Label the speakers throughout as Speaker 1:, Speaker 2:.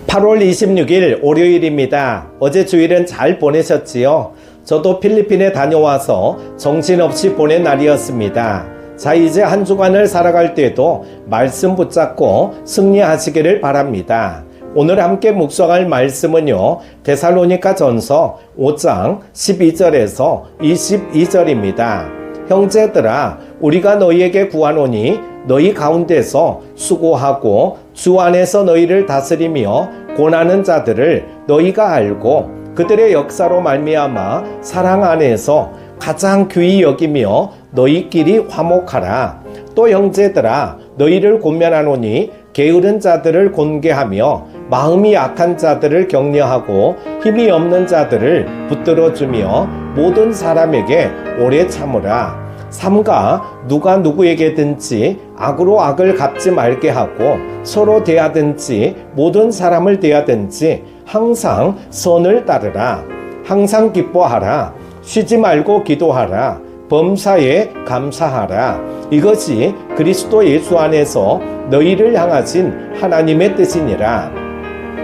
Speaker 1: 8월 26일 월요일입니다. 어제 주일은 잘 보내셨지요? 저도 필리핀에 다녀와서 정신없이 보낸 날이었습니다. 자, 이제 한 주간을 살아갈 때도 말씀 붙잡고 승리하시기를 바랍니다. 오늘 함께 묵상할 말씀은요, 데살로니가 전서 5장 12절에서 22절입니다. 형제들아, 우리가 너희에게 구하노니 너희 가운데서 수고하고 주 안에서 너희를 다스리며 고난하는 자들을 너희가 알고 그들의 역사로 말미암아 사랑 안에서 가장 귀히 여기며 너희끼리 화목하라. 또 형제들아, 너희를 권면하노니 게으른 자들을 권계하며 마음이 약한 자들을 격려하고 힘이 없는 자들을 붙들어주며 모든 사람에게 오래 참으라. 삼가 누가 누구에게든지 악으로 악을 갚지 말게 하고 서로 대하든지 모든 사람을 대하든지 항상 선을 따르라. 항상 기뻐하라. 쉬지 말고 기도하라. 범사에 감사하라. 이것이 그리스도 예수 안에서 너희를 향하신 하나님의 뜻이니라.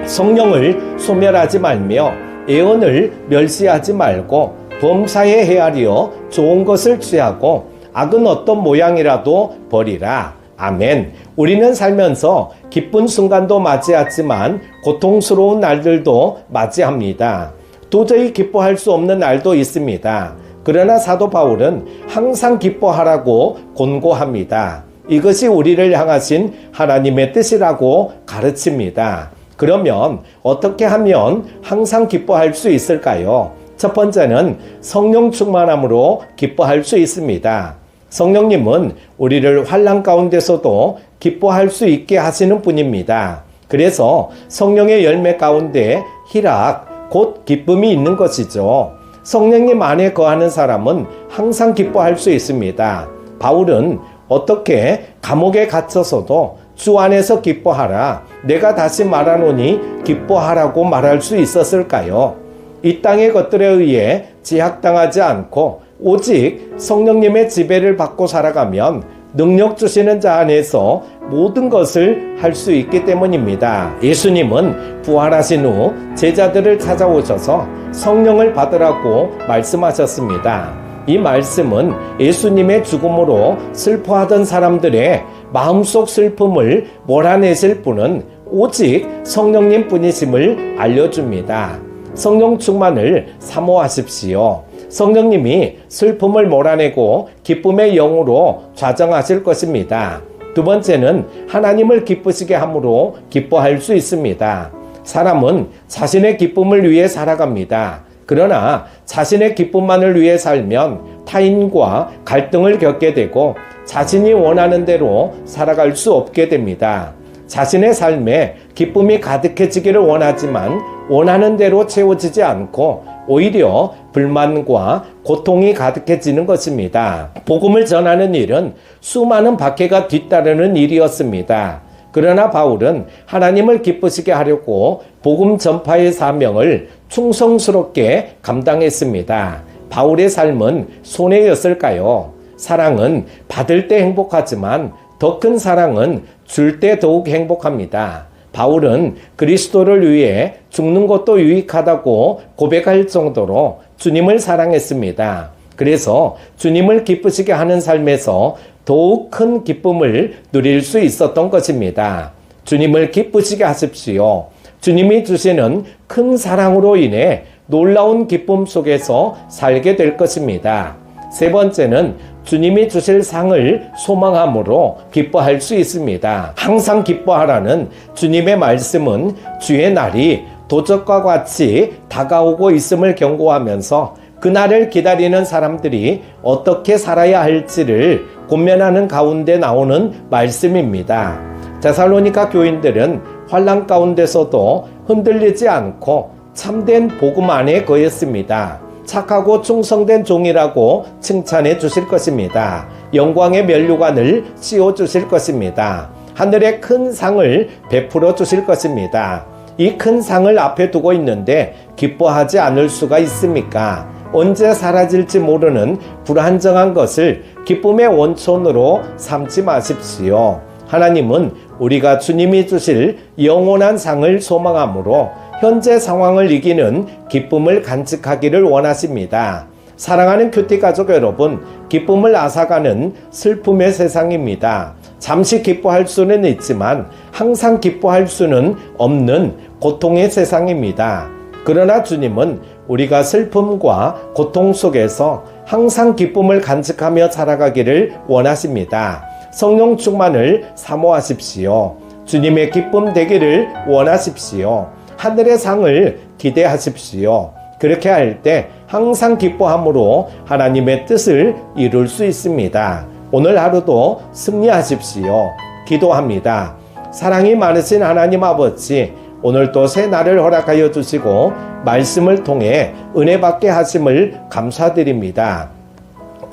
Speaker 1: 성령을 소멸하지 말며 예언을 멸시하지 말고 범사에 헤아려 좋은 것을 취하고 악은 어떤 모양이라도 버리라. 아멘. 우리는 살면서 기쁜 순간도 맞이하지만 고통스러운 날들도 맞이합니다. 도저히 기뻐할 수 없는 날도 있습니다. 그러나 사도 바울은 항상 기뻐하라고 권고합니다. 이것이 우리를 향하신 하나님의 뜻이라고 가르칩니다. 그러면 어떻게 하면 항상 기뻐할 수 있을까요? 첫 번째는 성령 충만함으로 기뻐할 수 있습니다. 성령님은 우리를 환난 가운데서도 기뻐할 수 있게 하시는 분입니다. 그래서 성령의 열매 가운데 희락, 곧 기쁨이 있는 것이죠. 성령님 안에 거하는 사람은 항상 기뻐할 수 있습니다. 바울은 어떻게 감옥에 갇혀서도 주 안에서 기뻐하라, 내가 다시 말하노니 기뻐하라고 말할 수 있었을까요? 이 땅의 것들에 의해 제약당하지 않고 오직 성령님의 지배를 받고 살아가면 능력 주시는 자 안에서 모든 것을 할 수 있기 때문입니다. 예수님은 부활하신 후 제자들을 찾아오셔서 성령을 받으라고 말씀하셨습니다. 이 말씀은 예수님의 죽음으로 슬퍼하던 사람들의 마음속 슬픔을 몰아내실 분은 오직 성령님 뿐이심을 알려줍니다. 성령 충만을 사모하십시오. 성령님이 슬픔을 몰아내고 기쁨의 영으로 좌정하실 것입니다. 두 번째는 하나님을 기쁘시게 함으로 기뻐할 수 있습니다. 사람은 자신의 기쁨을 위해 살아갑니다. 그러나 자신의 기쁨만을 위해 살면 타인과 갈등을 겪게 되고 자신이 원하는 대로 살아갈 수 없게 됩니다. 자신의 삶에 기쁨이 가득해지기를 원하지만 원하는 대로 채워지지 않고 오히려 불만과 고통이 가득해지는 것입니다. 복음을 전하는 일은 수많은 박해가 뒤따르는 일이었습니다. 그러나 바울은 하나님을 기쁘시게 하려고 복음 전파의 사명을 충성스럽게 감당했습니다. 바울의 삶은 손해였을까요? 사랑은 받을 때 행복하지만 더 큰 사랑은 줄 때 더욱 행복합니다. 바울은 그리스도를 위해 죽는 것도 유익하다고 고백할 정도로 주님을 사랑했습니다. 그래서 주님을 기쁘시게 하는 삶에서 더욱 큰 기쁨을 누릴 수 있었던 것입니다. 주님을 기쁘시게 하십시오. 주님이 주시는 큰 사랑으로 인해 놀라운 기쁨 속에서 살게 될 것입니다. 세 번째는 주님이 주실 상을 소망함으로 기뻐할 수 있습니다. 항상 기뻐하라는 주님의 말씀은 주의 날이 도적과 같이 다가오고 있음을 경고하면서 그날을 기다리는 사람들이 어떻게 살아야 할지를 고민하는 가운데 나오는 말씀입니다. 데살로니가 교인들은 환난 가운데서도 흔들리지 않고 참된 복음 안에 거했습니다. 착하고 충성된 종이라고 칭찬해 주실 것입니다. 영광의 면류관을 씌워 주실 것입니다. 하늘의 큰 상을 베풀어 주실 것입니다. 이 큰 상을 앞에 두고 있는데 기뻐하지 않을 수가 있습니까? 언제 사라질지 모르는 불안정한 것을 기쁨의 원천으로 삼지 마십시오. 하나님은 우리가 주님이 주실 영원한 상을 소망함으로 현재 상황을 이기는 기쁨을 간직하기를 원하십니다. 사랑하는 큐티 가족 여러분, 기쁨을 앗아가는 슬픔의 세상입니다. 잠시 기뻐할 수는 있지만 항상 기뻐할 수는 없는 고통의 세상입니다. 그러나 주님은 우리가 슬픔과 고통 속에서 항상 기쁨을 간직하며 살아가기를 원하십니다. 성령 충만을 사모하십시오. 주님의 기쁨 되기를 원하십시오. 하늘의 상을 기대하십시오. 그렇게 할 때 항상 기뻐함으로 하나님의 뜻을 이룰 수 있습니다. 오늘 하루도 승리하십시오. 기도합니다. 사랑이 많으신 하나님 아버지, 오늘도 새 날을 허락하여 주시고 말씀을 통해 은혜 받게 하심을 감사드립니다.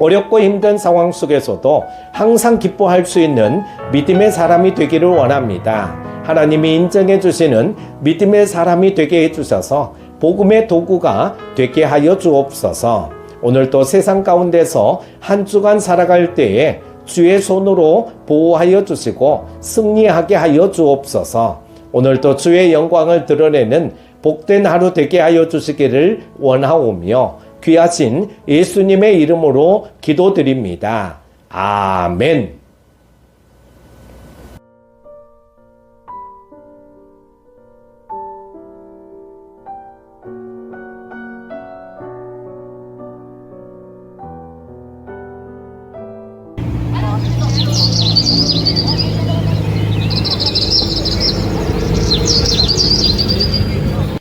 Speaker 1: 어렵고 힘든 상황 속에서도 항상 기뻐할 수 있는 믿음의 사람이 되기를 원합니다. 하나님이 인정해 주시는 믿음의 사람이 되게 해주셔서 복음의 도구가 되게 하여 주옵소서. 오늘도 세상 가운데서 한 주간 살아갈 때에 주의 손으로 보호하여 주시고 승리하게 하여 주옵소서. 오늘도 주의 영광을 드러내는 복된 하루 되게 하여 주시기를 원하오며 귀하신 예수님의 이름으로 기도드립니다. 아멘.